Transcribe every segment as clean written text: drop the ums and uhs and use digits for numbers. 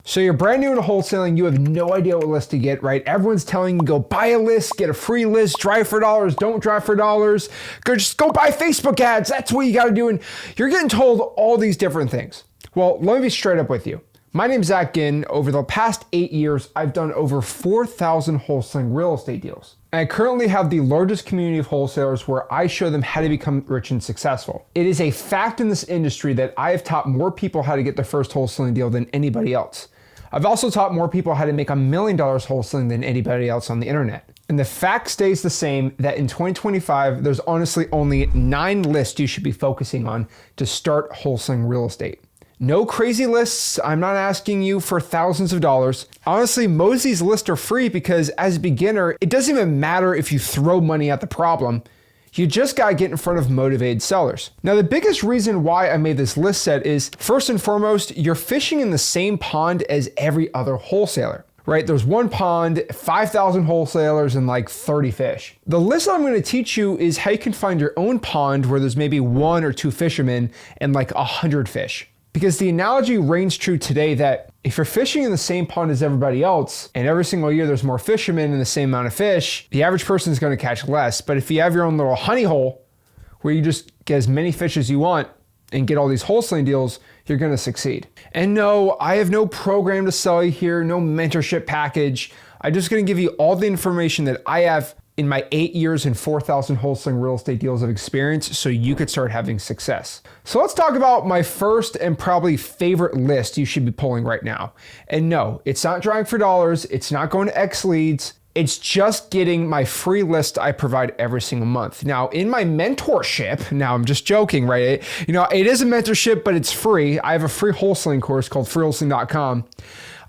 So you're brand new into wholesaling, you have no idea what list to get, right? Everyone's telling you go buy a list, get a free list, drive for dollars, don't drive for dollars, just go buy Facebook ads, that's what you gotta do. And you're getting told all these different things. Well, let me be straight up with you. My name's Zach Ginn. Over the past 8 years, I've done over 4,000 wholesaling real estate deals. And I currently have the largest community of wholesalers where I show them how to become rich and successful. It is a fact in this industry that I have taught more people how to get their first wholesaling deal than anybody else. I've also taught more people how to make $1 million wholesaling than anybody else on the internet. And the fact stays the same that in 2025, there's honestly only 9 lists you should be focusing on to start wholesaling real estate. No crazy lists. I'm not asking you for thousands of dollars. Honestly, most of these lists are free because as a beginner, it doesn't even matter if you throw money at the problem. You just gotta get in front of motivated sellers. Now, the biggest reason why I made this list set is, first and foremost, you're fishing in the same pond as every other wholesaler, right? There's one pond, 5,000 wholesalers, and like 30 fish. The list I'm gonna teach you is how you can find your own pond where there's maybe 1 or 2 fishermen and like 100 fish. Because the analogy reigns true today that if you're fishing in the same pond as everybody else, and every single year there's more fishermen and the same amount of fish, the average person is going to catch less. But if you have your own little honey hole where you just get as many fish as you want and get all these wholesaling deals, you're going to succeed. And no, I have no program to sell you here, no mentorship package. I'm just going to give you all the information that I have in my 8 years and 4,000 wholesaling real estate deals of experience so you could start having success. So let's talk about my first and probably favorite list you should be pulling right now. And no, it's not drawing for dollars. It's not going to X leads. It's just getting my free list I provide every single month. Now, in my mentorship, now I'm just joking, right? It is a mentorship, but it's free. I have a free wholesaling course called freewholesaling.com.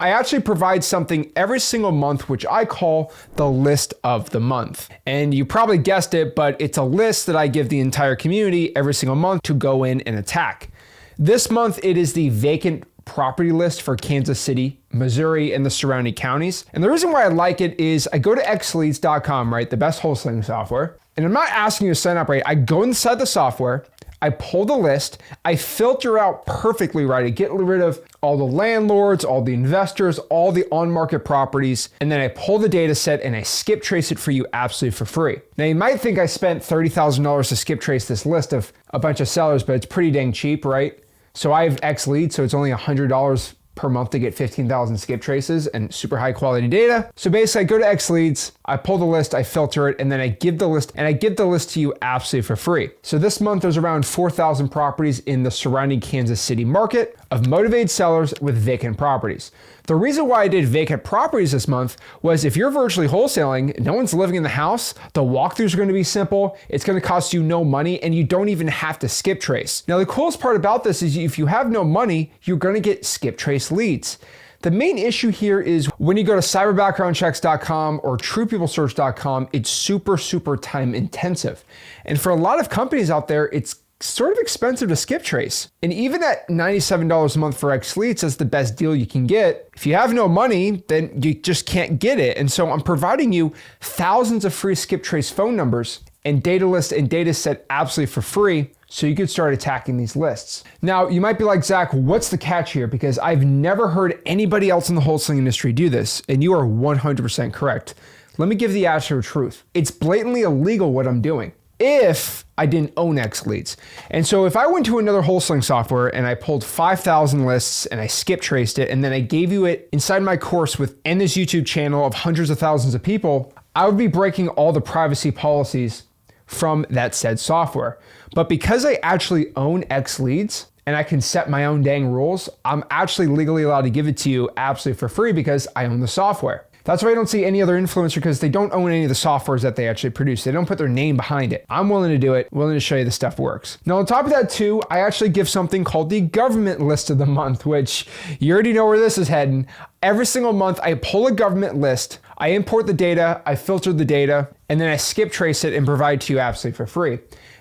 I actually provide something every single month, which I call the list of the month. And you probably guessed it, but it's a list that I give the entire community every single month to go in and attack. This month, it is the vacant property list for Kansas City, Missouri, and the surrounding counties. And the reason why I like it is I go to xleads.com, right? The best wholesaling software. And I'm not asking you to sign up, right? I go inside the software, I pull the list, I filter out perfectly, right? I get rid of all the landlords, all the investors, all the on-market properties, and then I pull the data set and I skip trace it for you absolutely for free. Now, you might think I spent $30,000 to skip trace this list of a bunch of sellers, but it's pretty dang cheap, right? So I have X leads, so it's only $100 per month to get 15,000 skip traces and super high quality data. So basically I go to X leads, I pull the list, I filter it, and then I give the list to you absolutely for free. So this month there's around 4,000 properties in the surrounding Kansas City market of motivated sellers with vacant properties. The reason why I did vacant properties this month was if you're virtually wholesaling, no one's living in the house, the walkthroughs are going to be simple, it's going to cost you no money, and you don't even have to skip trace. Now, the coolest part about this is if you have no money, you're going to get skip trace leads. The main issue here is when you go to cyberbackgroundchecks.com or truepeoplesearch.com, it's super time intensive. And for a lot of companies out there, it's sort of expensive to skip trace. And even at $97 a month for X leads, that's the best deal you can get. If you have no money, then you just can't get it. And so I'm providing you thousands of free skip trace phone numbers and data list and data set absolutely for free so you can start attacking these lists. Now, you might be like, Zach, what's the catch here? Because I've never heard anybody else in the wholesaling industry do this, and you are 100% correct. Let me give the absolute truth. It's blatantly illegal what I'm doing if I didn't own X leads. And so if I went to another wholesaling software and I pulled 5,000 lists and I skip traced it, and then I gave you it inside my course within this YouTube channel of hundreds of thousands of people, I would be breaking all the privacy policies from that said software. But because I actually own X leads and I can set my own dang rules, I'm actually legally allowed to give it to you absolutely for free because I own the software. That's why I don't see any other influencer, because they don't own any of the softwares that they actually produce. They don't put their name behind it. I'm willing to do it, willing to show you the stuff works. Now, on top of that too, I actually give something called the government list of the month, which you already know where this is heading. Every single month, I pull a government list, I import the data, I filter the data, and then I skip trace it and provide to you absolutely for free.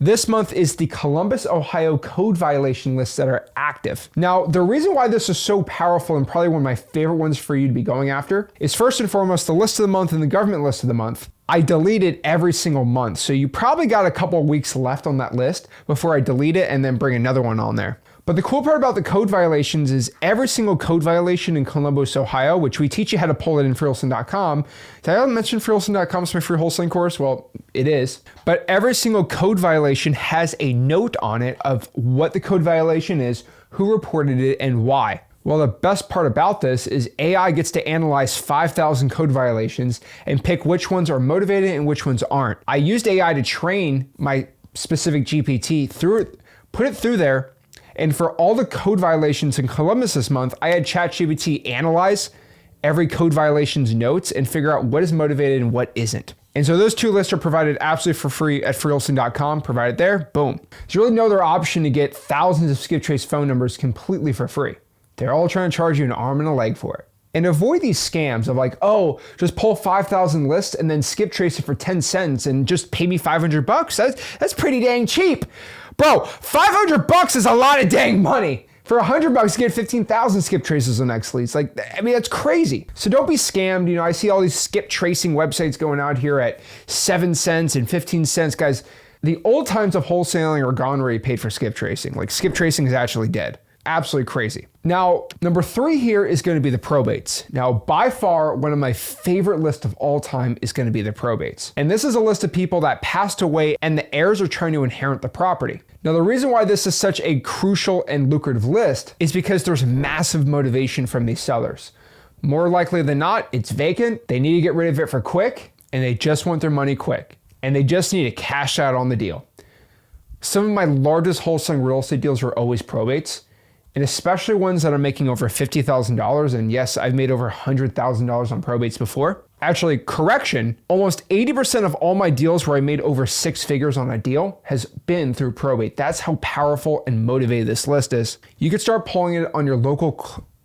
This month is the Columbus, Ohio code violation lists that are active. Now, the reason why this is so powerful and probably one of my favorite ones for you to be going after is first and foremost the list of the month and the government list of the month. I delete it every single month. So you probably got a couple of weeks left on that list before I delete it and then bring another one on there. But the cool part about the code violations is every single code violation in Columbus, Ohio, which we teach you how to pull it in freewholesaling.com. Did I mention freewholesaling.com is my free wholesaling course? Well, it is. But every single code violation has a note on it of what the code violation is, who reported it, and why. Well, the best part about this is AI gets to analyze 5,000 code violations and pick which ones are motivated and which ones aren't. I used AI to train my specific GPT put it through there. And for all the code violations in Columbus this month, I had ChatGPT analyze every code violation's notes and figure out what is motivated and what isn't. And so those two lists are provided absolutely for free at freewholesaling.com, provided there, boom. There's really no other option to get thousands of skip trace phone numbers completely for free. They're all trying to charge you an arm and a leg for it. And avoid these scams of like, oh, just pull 5,000 lists and then skip trace it for 10 cents and just pay me $500. That's pretty dang cheap. Bro, $500 is a lot of dang money. For $100, get 15,000 skip traces on X leads. Like, I mean, that's crazy. So don't be scammed. You know, I see all these skip tracing websites going out here at 7 cents and 15 cents. Guys, the old times of wholesaling are gone where you paid for skip tracing. Like, skip tracing is actually dead. Absolutely crazy. Now, number 3 here is going to be the probates. Now, by far, one of my favorite lists of all time is going to be the probates. And this is a list of people that passed away and the heirs are trying to inherit the property. Now, the reason why this is such a crucial and lucrative list is because there's massive motivation from these sellers. More likely than not, it's vacant, they need to get rid of it for quick, and they just want their money quick. And they just need to cash out on the deal. Some of my largest wholesaling real estate deals are always probates. And especially ones that are making over $50,000. And yes, I've made over $100,000 on probates before. Actually, correction, almost 80% of all my deals where I made over 6 figures on a deal has been through probate. That's how powerful and motivated this list is. You could start pulling it on your local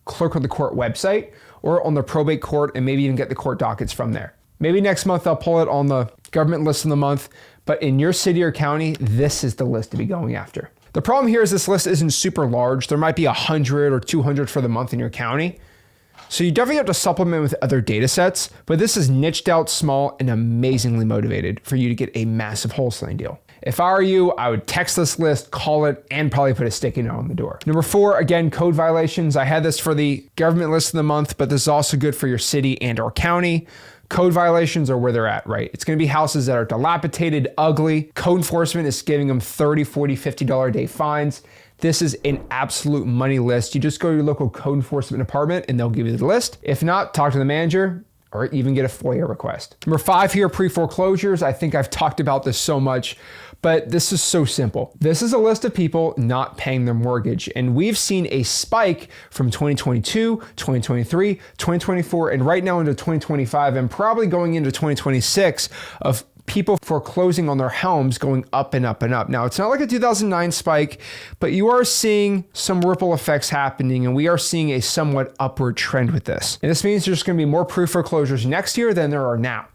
clerk of the court website or on the probate court and maybe even get the court dockets from there. Maybe next month I'll pull it on the government list of the month, but in your city or county, this is the list to be going after. The problem here is this list isn't super large. There might be 100 or 200 for the month in your county. So you definitely have to supplement with other data sets, but this is niched out, small, and amazingly motivated for you to get a massive wholesaling deal. If I were you, I would text this list, call it, and probably put a sticky note on the door. Number 4, again, code violations. I had this for the government list of the month, but this is also good for your city and or county. Code violations are where they're at, right? It's going to be houses that are dilapidated, ugly. Code enforcement is giving them $30, $40, $50 a day fines. This is an absolute money list. You just go to your local code enforcement department and they'll give you the list. If not, talk to the manager or even get a FOIA request. Number 5 here, pre-foreclosures. I think I've talked about this so much, but this is so simple. This is a list of people not paying their mortgage. And we've seen a spike from 2022, 2023, 2024, and right now into 2025, and probably going into 2026 of people foreclosing on their homes going up and up and up. Now, it's not like a 2009 spike, but you are seeing some ripple effects happening, and we are seeing a somewhat upward trend with this. And this means there's going to be more pre-foreclosures next year than there are now.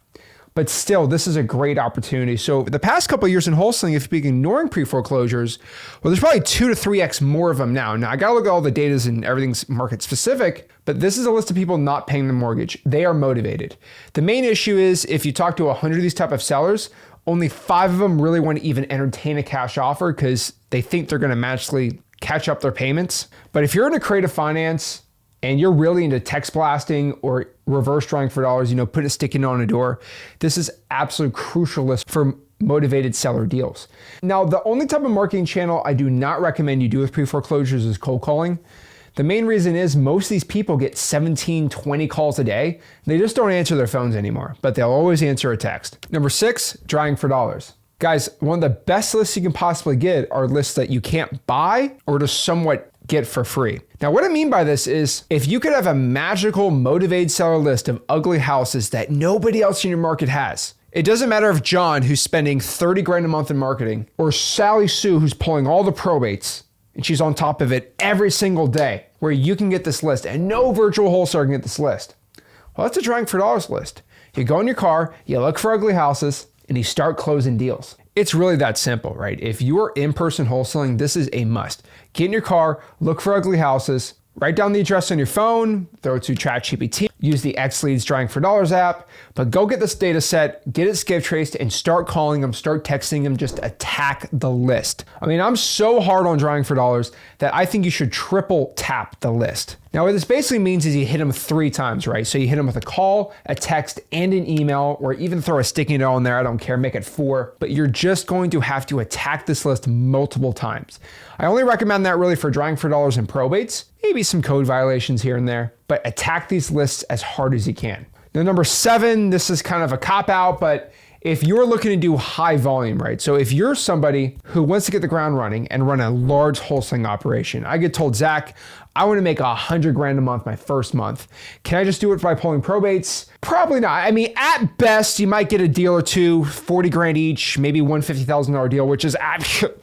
But still, this is a great opportunity. So the past couple of years in wholesaling, if you've been ignoring pre-foreclosures, well, there's probably 2 to 3x more of them now. Now, I got to look at all the data and everything's market specific, but this is a list of people not paying the mortgage. They are motivated. The main issue is if you talk to 100 of these type of sellers, only 5 of them really want to even entertain a cash offer because they think they're going to magically catch up their payments. But if you're in a creative finance and you're really into text blasting or reverse drawing for dollars, you know, put a sticky note on a door, this is absolute crucial list for motivated seller deals. Now, the only type of marketing channel I do not recommend you do with pre-foreclosures is cold calling. The main reason is most of these people get 17, 20 calls a day. They just don't answer their phones anymore, but they'll always answer a text. Number 6, drawing for dollars. Guys, one of the best lists you can possibly get are lists that you can't buy or just somewhat get for free. Now, what I mean by this is if you could have a magical motivated seller list of ugly houses that nobody else in your market has. It doesn't matter if John, who's spending 30 grand a month in marketing, or Sally Sue, who's pulling all the probates, and she's on top of it every single day, where you can get this list and no virtual wholesaler can get this list. Well, that's a drawing for dollars list. You go in your car, you look for ugly houses, and you start closing deals. It's really that simple, right? If you are in-person wholesaling, this is a must. Get in your car, look for ugly houses, Write down the address on your phone, throw it to ChatGPT, use the X Leads Drawing for Dollars app, but go get this data set, get it skip traced, and start calling them, start texting them, just attack the list. I mean, I'm so hard on Drawing for Dollars that I think you should triple tap the list. Now, what this basically means is you hit them 3 times, right? So you hit them with a call, a text, and an email, or even throw a sticky note on there. I don't care, make it 4, but you're just going to have to attack this list multiple times. I only recommend that really for Drawing for Dollars and probates, maybe some code violations here and there, but attack these lists as hard as you can. Now, number 7, this is kind of a cop-out, but if you're looking to do high volume, right? So if you're somebody who wants to get the ground running and run a large wholesaling operation, I get told, Zach, I want to make $100,000 a month my first month. Can I just do it by pulling probates? Probably not. I mean, at best, you might get a deal or two, $40,000 each, maybe one $50,000 deal, which is,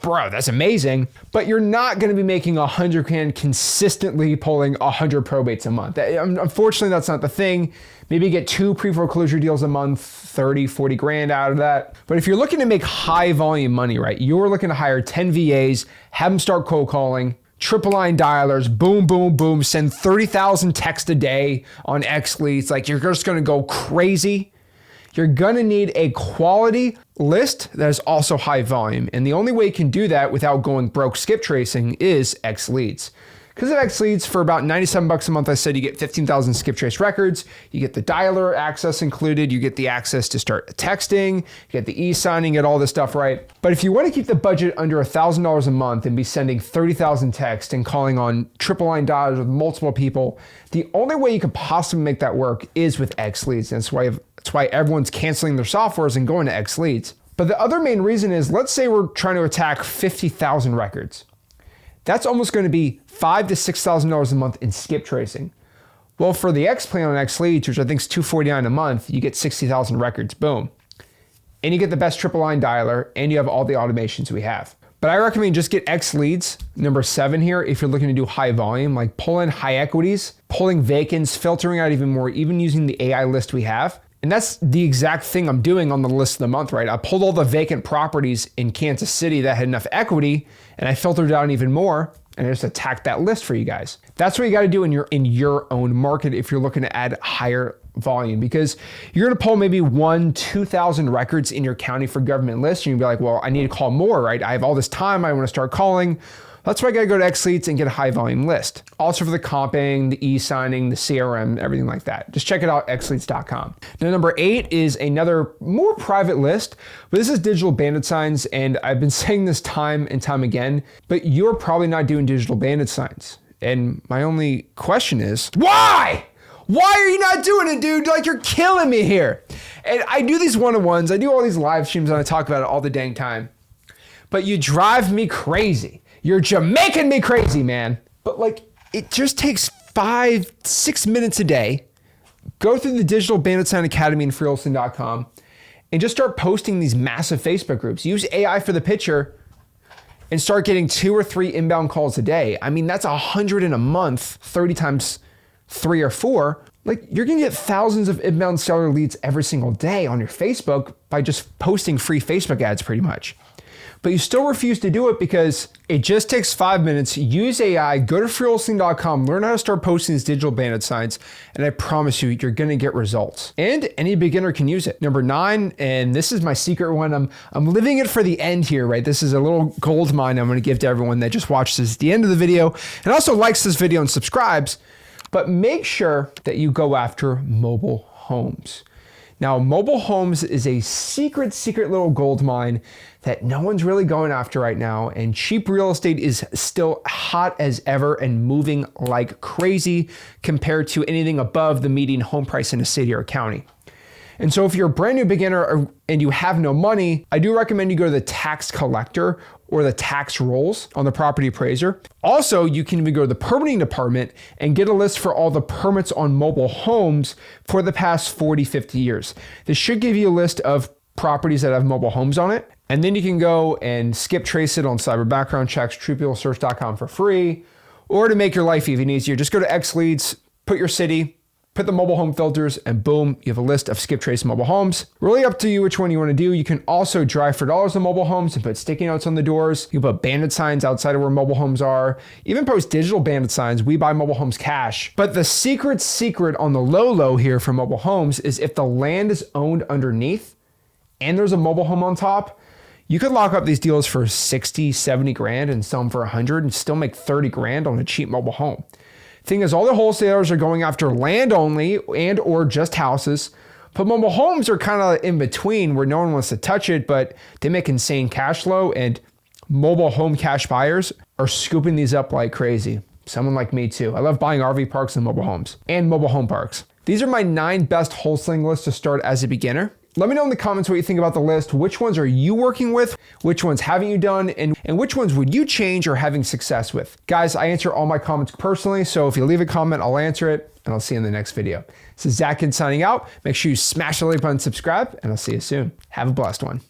bro, that's amazing. But you're not going to be making $100,000 consistently pulling 100 probates a month. Unfortunately, that's not the thing. Maybe get 2 pre-foreclosure deals a month, 30, 40 grand out of that. But if you're looking to make high volume money, right, you're looking to hire 10 VAs, have them start cold calling, triple line dialers, boom, boom, boom, send 30,000 texts a day on X Leads. Like, you're just gonna go crazy. You're gonna need a quality list that is also high volume. And the only way you can do that without going broke skip tracing is X Leads. Because of X Leads, for about $97 a month, I said you get 15,000 skip trace records, you get the dialer access included, you get the access to start texting, you get the e-signing, get all this stuff right. But if you want to keep the budget under $1,000 a month and be sending 30,000 texts and calling on triple line dialers with multiple people, the only way you could possibly make that work is with X Leads. And that's why everyone's canceling their softwares and going to X Leads. But the other main reason is, let's say we're trying to attack 50,000 records. That's almost going to be $5,000 to $6,000 a month in skip tracing. Well, for the X plan on X Leads, which I think is $249 a month, you get 60,000 records, boom. And you get the best triple line dialer, and you have all the automations we have. But I recommend just get X Leads, number 7 here, if you're looking to do high volume, like pull in high equities, pulling vacants, filtering out even more, even using the AI list we have. And that's the exact thing I'm doing on the list of the month, right? I pulled all the vacant properties in Kansas City that had enough equity, and I filtered out even more, and I just attacked that list for you guys. That's what you got to do in your own market if you're looking to add higher volume, because you're going to pull maybe 2,000 records in your county for government lists, and you'll be like, well, I need to call more, right? I have all this time, I want to start calling. That's why I got to go to X Leads and get a high volume list. Also for the comping, the e-signing, the CRM, everything like that. Just check it out, xleads.com. Now, number 8 is another more private list, but this is digital bandit signs. And I've been saying this time and time again, but you're probably not doing digital bandit signs. And my only question is, why? Why are you not doing it, dude? Like, you're killing me here. And I do these one-on-ones. I do all these live streams and I talk about it all the dang time. But you drive me crazy. You're Jamaican me crazy, man. But like, it just takes 5-6 minutes a day. Go through the Digital Bandit Sign Academy and Wholesaling.com and just start posting these massive Facebook groups. Use AI for the picture and start getting 2 or 3 inbound calls a day. I mean, that's 100 in a month, 30 times 3 or 4. Like, you're gonna get thousands of inbound seller leads every single day on your Facebook by just posting free Facebook ads pretty much. But you still refuse to do it because it just takes 5 minutes. Use AI, go to freewholesaling.com, learn how to start posting these digital bandit signs, and I promise you, you're gonna get results. And any beginner can use it. Number 9, and this is my secret one. I'm living it for the end here, right? This is a little gold mine I'm gonna give to everyone that just watches at the end of the video and also likes this video and subscribes. But make sure that you go after mobile homes. Now, mobile homes is a secret little gold mine that no one's really going after right now. And cheap real estate is still hot as ever and moving like crazy compared to anything above the median home price in a city or a county. And so if you're a brand new beginner and you have no money, I do recommend you go to the tax collector or the tax rolls on the property appraiser. Also, you can even go to the permitting department and get a list for all the permits on mobile homes for the past 40, 50 years. This should give you a list of properties that have mobile homes on it. And then you can go and skip trace it on cyber background checks, truepeoplesearch.com for free. Or to make your life even easier, just go to X Leads, put your city, put the mobile home filters, and boom, you have a list of skip trace mobile homes. Really up to you which one you want to do. You can also drive for dollars on mobile homes and put sticky notes on the doors. You can put bandit signs outside of where mobile homes are. Even post digital bandit signs. We buy mobile homes cash. But the secret on the low here for mobile homes is if the land is owned underneath and there's a mobile home on top, you could lock up these deals for 60, 70 grand and sell them for 100 and still make 30 grand on a cheap mobile home. Thing is, all the wholesalers are going after land only and or just houses, but mobile homes are kind of in between where no one wants to touch it, but they make insane cash flow, and mobile home cash buyers are scooping these up like crazy. Someone like me too. I love buying RV parks and mobile homes and mobile home parks. These are my 9 best wholesaling lists to start as a beginner. Let me know in the comments what you think about the list. Which ones are you working with? Which ones haven't you done? And which ones would you change or having success with? Guys, I answer all my comments personally, so if you leave a comment, I'll answer it, and I'll see you in the next video. This is Zach signing out. Make sure you smash the like button, subscribe, and I'll see you soon. Have a blessed one.